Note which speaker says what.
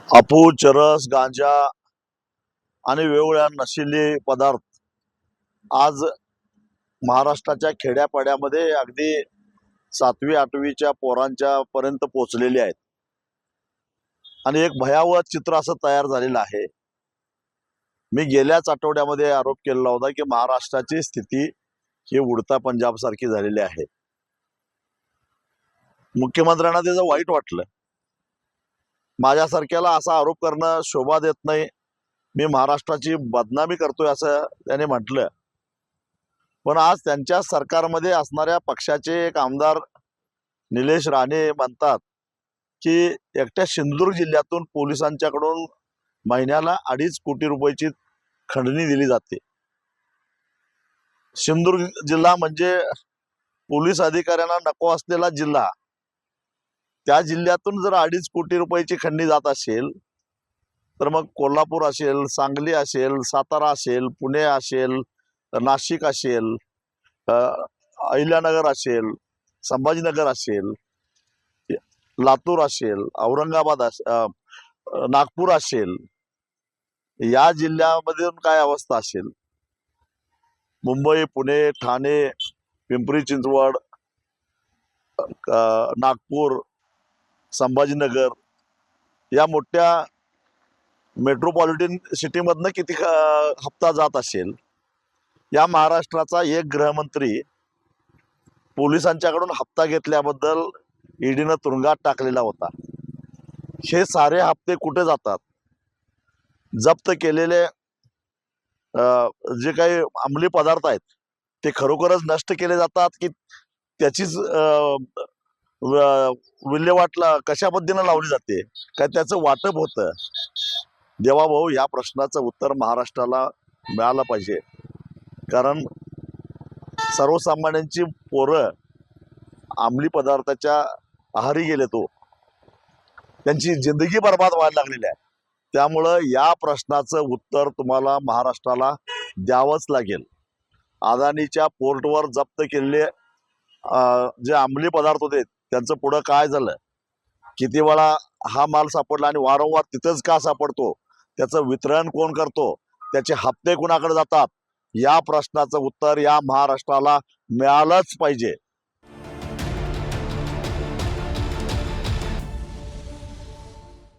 Speaker 1: अफू, चरस, गांजा आणि वेगवेगळ्या नशिली पदार्थ आज महाराष्ट्राच्या खेड्यापाड्यामध्ये अगदी 7वी-8वीच्या पोरांच्या पर्यंत पोहोचलेले आहेत आणि एक भयावह चित्र असं तयार झालेलं आहे. मी गेल्याच आठवड्यामध्ये आरोप केलेला होता की महाराष्ट्राची स्थिती ही उडता पंजाब सारखी झालेली आहे. मुख्यमंत्र्यांना त्याचं वाईट वाटलं. माझ्यासारख्याला असा आरोप करणं शोभा देत नाही, मी महाराष्ट्राची बदनामी करतोय असं त्याने म्हटलं. पण आज त्यांच्या सरकारमध्ये असणाऱ्या पक्षाचे एक आमदार निलेश राणे म्हणतात की एकट्या सिंधुदुर्ग जिल्ह्यातून पोलिसांच्याकडून महिन्याला 2.5 कोटी रुपयाची खंडणी दिली जाते. सिंधुदुर्ग जिल्हा म्हणजे पोलीस अधिकाऱ्यांना नको असलेला जिल्हा. त्या जिल्ह्यातून जर 2.5 कोटी रुपयाची खंडणी जात असेल तर मग कोल्हापूर असेल, सांगली असेल, सातारा असेल, पुणे असेल, नाशिक असेल, अहिल्यानगर असेल, संभाजीनगर असेल, लातूर असेल, औरंगाबाद नागपूर असेल, या जिल्ह्यामध्ये काय अवस्था असेल. मुंबई, पुणे, ठाणे, पिंपरी चिंचवड, नागपूर, संभाजीनगर या मोठ्या मेट्रोपॉलिटन सिटीमधनं किती हप्ता जात असेल. या महाराष्ट्राचा एक गृहमंत्री पोलिसांच्याकडून हप्ता घेतल्याबद्दल ईडीनं तुरुंगात टाकलेला होता. हे सारे हप्ते कुठे जातात? जप्त केलेले जे काही अंमली पदार्थ आहेत ते खरोखरच नष्ट केले जातात की त्याचीच विल्हेवाटला कशा पद्धतीनं लावली जाते, काय त्याचं वाटप होतं? देवाभाऊ, या प्रश्नाचं उत्तर महाराष्ट्राला मिळालं पाहिजे. कारण सर्वसामान्यांची पोरं अंमली पदार्थाच्या आहारी गेले, तो त्यांची जिंदगी बर्बाद व्हायला लागलेली आहे. त्यामुळं या प्रश्नाचं उत्तर तुम्हाला महाराष्ट्राला द्यावंच लागेल. अदानीच्या पोर्टवर जप्त केलेले जे अंमली पदार्थ होते त्यांचं पुढं काय झालं, किती वेळा हा माल सापडला आणि वारंवार तिथंच का सापडतो, त्याचं वितरण कोण करतो, त्याचे हप्ते कोणाकडे जातात, या प्रश्नाचं उत्तर या महाराष्ट्राला मिळालंच पाहिजे.